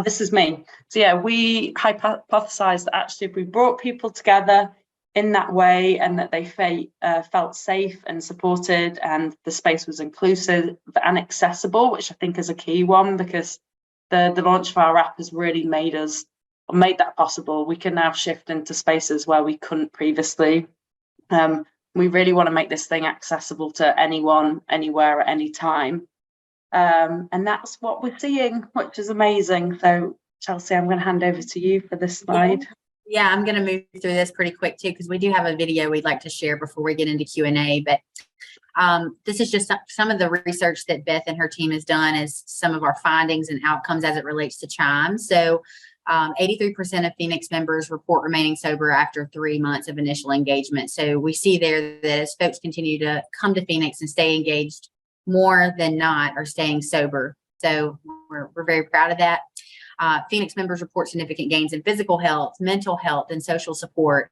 this is me. So yeah, we hypothesized that actually if we brought people together in that way, and that they felt safe and supported, and the space was inclusive and accessible, which I think is a key one, because the launch of our app has really made that possible. We can now shift into spaces where we couldn't previously. We really want to make this thing accessible to anyone, anywhere, at any time. And that's what we're seeing, which is amazing. So Chelsea, I'm going to hand over to you for this slide. Yeah, I'm going to move through this pretty quick too, because we do have a video we'd like to share before we get into Q&A. But this is just some of the research that Beth and her team has done as some of our findings and outcomes as it relates to Chime. So 83% of Phoenix members report remaining sober after 3 months of initial engagement. So we see there that as folks continue to come to Phoenix and stay engaged, more than not are staying sober. So we're very proud of that. Phoenix members report significant gains in physical health, mental health, and social support.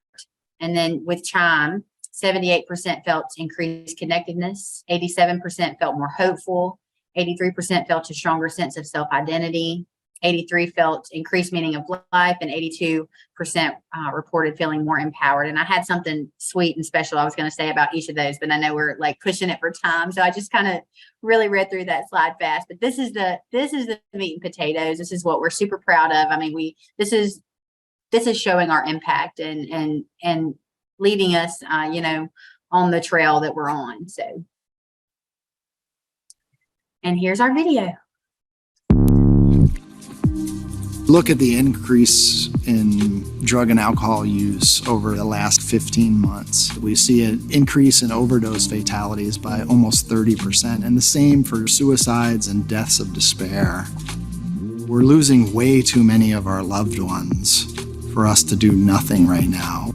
And then with Chime, 78% felt increased connectedness, 87% felt more hopeful, 83% felt a stronger sense of self-identity, 83% felt increased meaning of life, and 82% reported feeling more empowered. And I had something sweet and special I was going to say about each of those, but I know we're like pushing it for time, so I just kind of really read through that slide fast. But this is the meat and potatoes. This is what we're super proud of. I mean, this is showing our impact and leading us, on the trail that we're on. So, and here's our video. Look at the increase in drug and alcohol use over the last 15 months. We see an increase in overdose fatalities by almost 30%, and the same for suicides and deaths of despair. We're losing way too many of our loved ones for us to do nothing right now.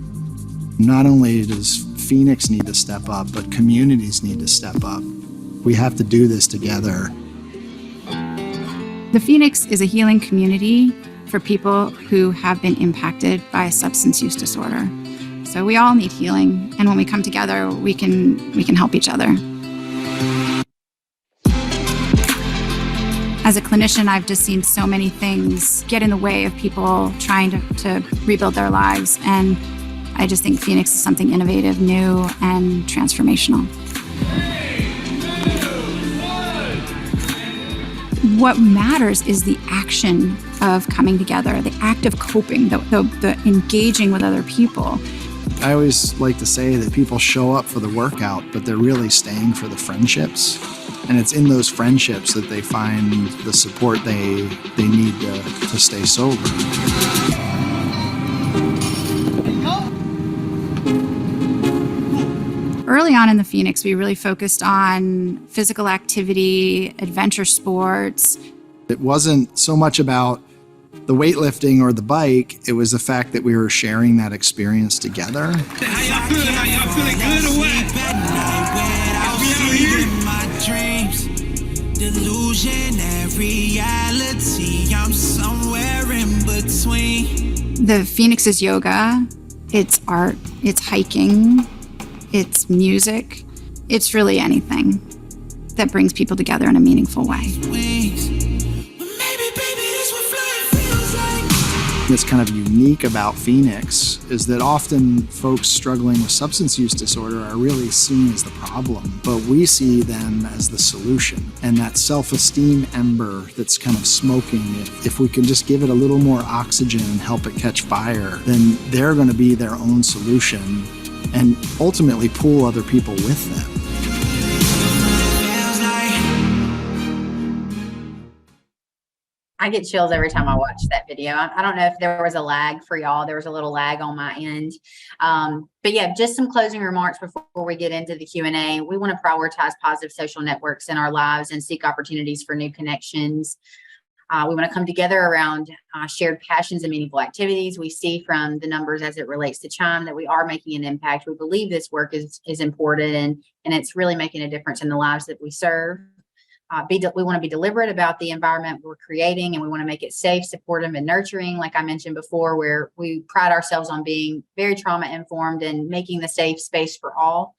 Not only does Phoenix need to step up, but communities need to step up. We have to do this together. The Phoenix is a healing community for people who have been impacted by a substance use disorder. So we all need healing, and when we come together, we can help each other. As a clinician, I've just seen so many things get in the way of people trying to rebuild their lives, and I just think Phoenix is something innovative, new, and transformational. What matters is the action of coming together, the act of coping, the engaging with other people. I always like to say that people show up for the workout, but they're really staying for the friendships. And it's in those friendships that they find the support they need to stay sober. Early on in the Phoenix, we really focused on physical activity, adventure sports. It wasn't so much about the weightlifting or the bike, it was the fact that we were sharing that experience together. How y'all feeling? How y'all feeling? Good or what? Delusion and reality, I'm somewhere in between. The Phoenix is yoga, it's art, it's hiking, it's music, it's really anything that brings people together in a meaningful way. Wings. Maybe, baby, this what flying feels like. That's kind of unique about Phoenix is that often folks struggling with substance use disorder are really seen as the problem, but we see them as the solution. And that self-esteem ember that's kind of smoking, if we can just give it a little more oxygen and help it catch fire, then they're going to be their own solution and ultimately pull other people with them. I get chills every time I watch that video. I don't know if there was a lag for y'all. There was a little lag on my end. But yeah, just some closing remarks before we get into the Q&A. We want to prioritize positive social networks in our lives and seek opportunities for new connections. We want to come together around shared passions and meaningful activities. We see from the numbers as it relates to Chime that we are making an impact. We believe this work is important and it's really making a difference in the lives that we serve. We want to be deliberate about the environment we're creating, and we want to make it safe, supportive, and nurturing. Like I mentioned before, where we pride ourselves on being very trauma informed and making the safe space for all.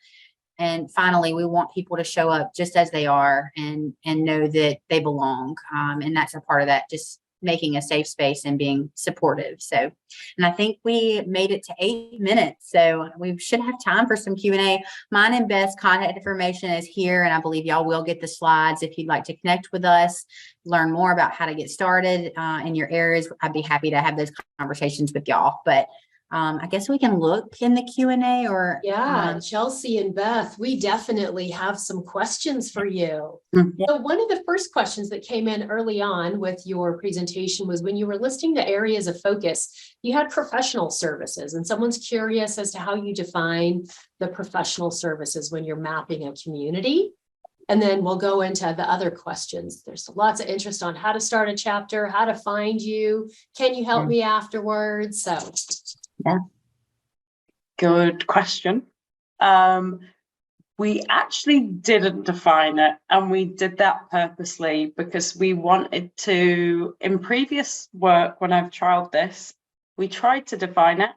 And finally, we want people to show up just as they are and know that they belong. And that's a part of that, just making a safe space and being supportive. So, and I think we made it to 8 minutes. So we should have time for some Q&A. Mine and Beth's contact information is here. And I believe y'all will get the slides if you'd like to connect with us, learn more about how to get started in your areas. I'd be happy to have those conversations with y'all. But I guess we can look in the Q&A or. Yeah, Chelsea and Beth, we definitely have some questions for you. So one of the first questions that came in early on with your presentation was when you were listing the areas of focus, you had professional services, and someone's curious as to how you define the professional services when you're mapping a community. And then we'll go into the other questions. There's lots of interest on how to start a chapter, how to find you. Can you help me afterwards? So. Yeah. Good question. We actually didn't define it, and we did that purposely because we wanted to, in previous work when I've trialed this, we tried to define it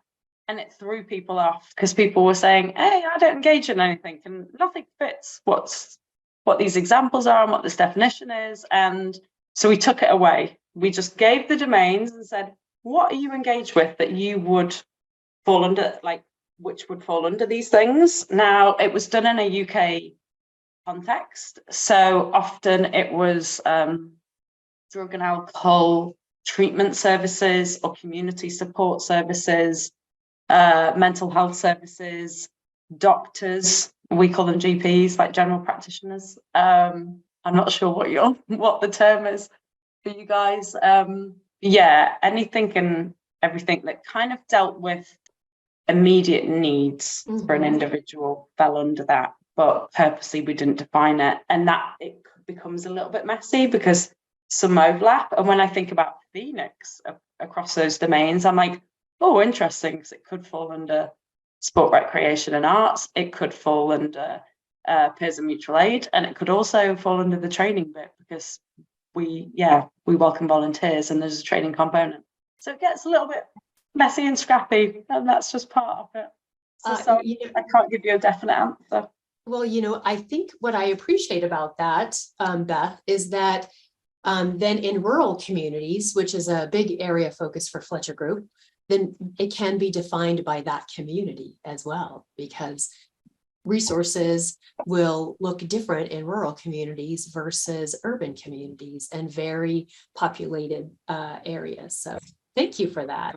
and it threw people off because people were saying, hey, I don't engage in anything and nothing fits what these examples are and what this definition is. And so we took it away. We just gave the domains and said, what are you engaged with that you would fall under, like which would fall under these things? Now, it was done in a UK context. So often it was drug and alcohol treatment services or community support services, mental health services, doctors, we call them GPs, like general practitioners. I'm not sure what the term is for you guys. Yeah, anything and everything that kind of dealt with immediate needs for an individual fell under that, but purposely we didn't define it, and that it becomes a little bit messy because some overlap. And when I think about Phoenix across those domains, I'm like, oh, interesting, because it could fall under sport, recreation and arts, it could fall under peers and mutual aid, and it could also fall under the training bit because we welcome volunteers and there's a training component. So it gets a little bit messy and scrappy, and that's just part of it. So I can't give you a definite answer. Well, I think what I appreciate about that, Beth, is that then in rural communities, which is a big area of focus for Fletcher Group, then it can be defined by that community as well, because resources will look different in rural communities versus urban communities and very populated areas. So thank you for that.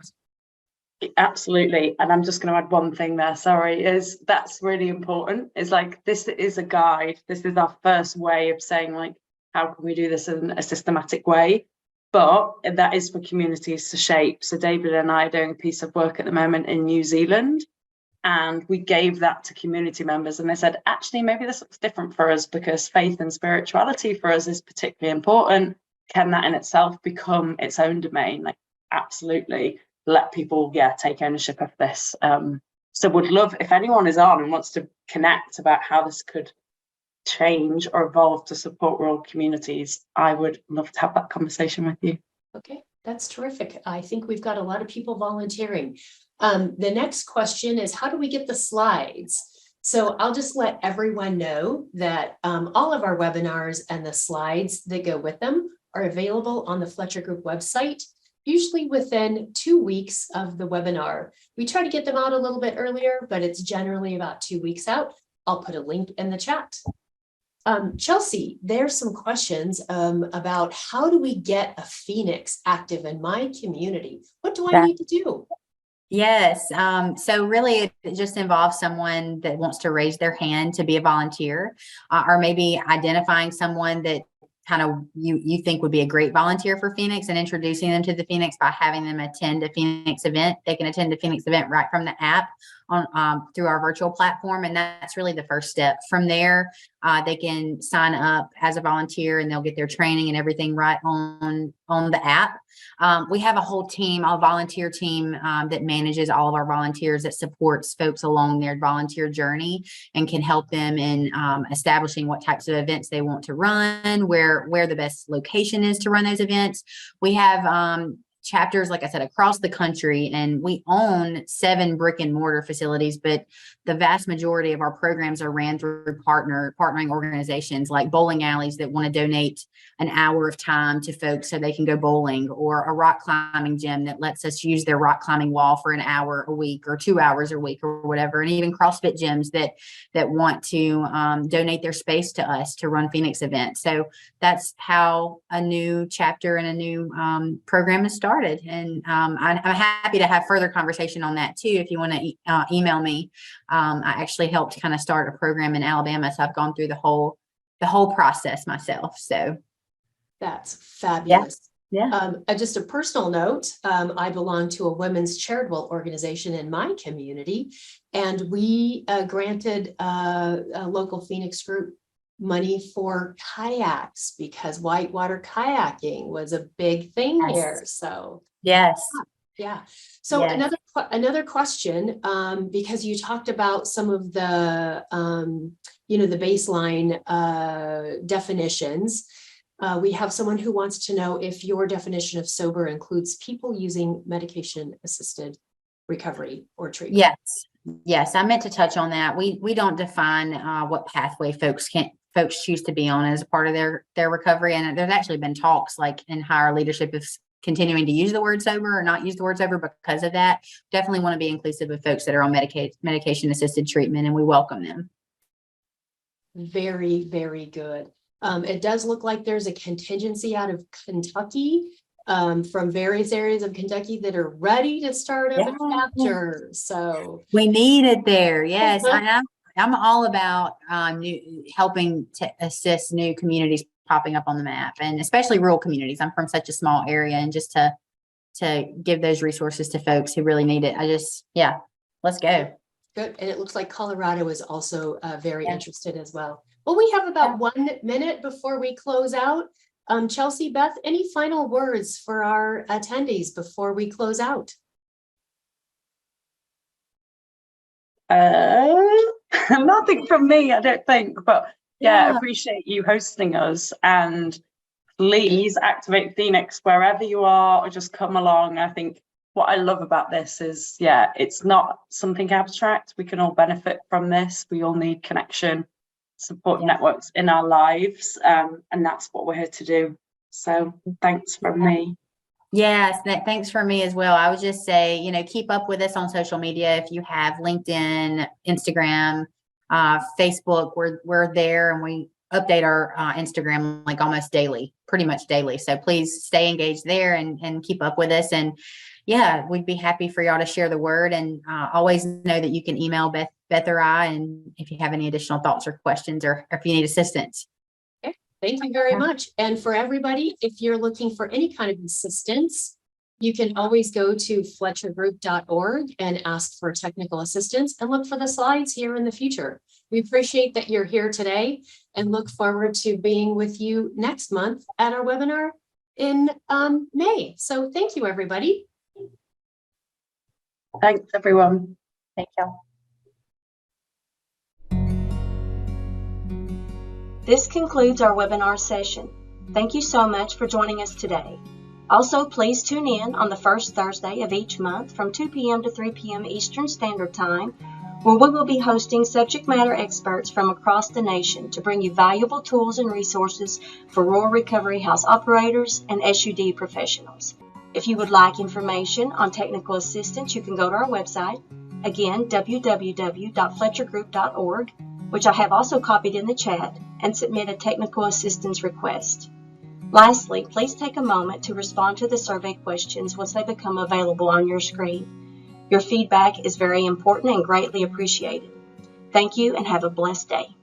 Absolutely. And I'm just going to add one thing there, sorry, is that's really important. It's like, this is a guide. This is our first way of saying, like, how can we do this in a systematic way? But that is for communities to shape. So David and I are doing a piece of work at the moment in New Zealand, and we gave that to community members, and they said, actually, maybe this looks different for us because faith and spirituality for us is particularly important. Can that in itself become its own domain? Like, absolutely. Let people, take ownership of this. So would love, if anyone is on and wants to connect about how this could change or evolve to support rural communities, I would love to have that conversation with you. Okay, that's terrific. I think we've got a lot of people volunteering. The next question is, how do we get the slides? So I'll just let everyone know that all of our webinars and the slides that go with them are available on the Fletcher Group website. usually within 2 weeks of the webinar. We try to get them out a little bit earlier, but it's generally about 2 weeks out. I'll put a link in the chat. Chelsea, there's some questions about how do we get a Phoenix active in my community? What do I need to do? Yes. So really it just involves someone that wants to raise their hand to be a volunteer, or maybe identifying someone that kind of you think would be a great volunteer for Phoenix and introducing them to the Phoenix by having them attend a Phoenix event. They can attend a Phoenix event right from the app on through our virtual platform. And that's really the first step. From there, they can sign up as a volunteer and they'll get their training and everything right on the app. We have a whole team, a volunteer team that manages all of our volunteers, that supports folks along their volunteer journey and can help them in establishing what types of events they want to run, where the best location is to run those events. We have chapters, like I said, across the country, and we own 7 brick and mortar facilities, but the vast majority of our programs are ran through partnering organizations like bowling alleys that want to donate an hour of time to folks so they can go bowling, or a rock climbing gym that lets us use their rock climbing wall for an hour a week or 2 hours a week or whatever. And even CrossFit gyms that want to donate their space to us to run Phoenix events. So that's how a new chapter and a new program is started. And I'm happy to have further conversation on that too. If you want to email me, I actually helped kind of start a program in Alabama. So I've gone through the whole process myself. So that's fabulous. Yeah. Just a personal note, I belong to a women's charitable organization in my community, and we granted a local Phoenix group money for kayaks because whitewater kayaking was a big thing here. So yes. Yeah. So yes. another question, because you talked about some of the, the baseline definitions. We have someone who wants to know if your definition of sober includes people using medication-assisted recovery or treatment. Yes. I meant to touch on that. We don't define what pathway folks choose to be on as a part of their recovery. And there's actually been talks like in higher leadership of continuing to use the word sober or not use the word sober because of that. Definitely want to be inclusive of folks that are on medication-assisted treatment, and we welcome them. Very, very good. It does look like there's a contingency out of Kentucky, from various areas of Kentucky that are ready to start a chapter. So we need it there. Yes, I'm all about helping to assist new communities popping up on the map, and especially rural communities. I'm from such a small area, and just to give those resources to folks who really need it. Let's go. Good. And it looks like Colorado is also very interested as well. Well, we have about 1 minute before we close out. Chelsea, Beth, any final words for our attendees before we close out? Nothing from me, I don't think, but appreciate you hosting us, and please activate Phoenix wherever you are, or just come along. I think what I love about this is, it's not something abstract. We can all benefit from this. We all need connection, support networks in our lives, and that's what we're here to do. So thanks from me. Yes, thanks for me as well. I would just say, keep up with us on social media. If you have LinkedIn, Instagram, Facebook, we're there, and we update our Instagram like almost daily, pretty much daily. So please stay engaged there and keep up with us. And we'd be happy for y'all to share the word, and always know that you can email Beth or I, and if you have any additional thoughts or questions, or if you need assistance. Okay. Thank you very much. And for everybody, if you're looking for any kind of assistance, you can always go to fletchergroup.org and ask for technical assistance, and look for the slides here in the future. We appreciate that you're here today, and look forward to being with you next month at our webinar in May. So thank you, everybody. Thanks, everyone. Thank you. This concludes our webinar session. Thank you so much for joining us today. Also, please tune in on the first Thursday of each month from 2 p.m. to 3 p.m. Eastern Standard Time, where we will be hosting subject matter experts from across the nation to bring you valuable tools and resources for rural recovery house operators and SUD professionals. If you would like information on technical assistance, you can go to our website, again, www.fletchergroup.org, which I have also copied in the chat, and submit a technical assistance request. Lastly, please take a moment to respond to the survey questions once they become available on your screen. Your feedback is very important and greatly appreciated. Thank you and have a blessed day.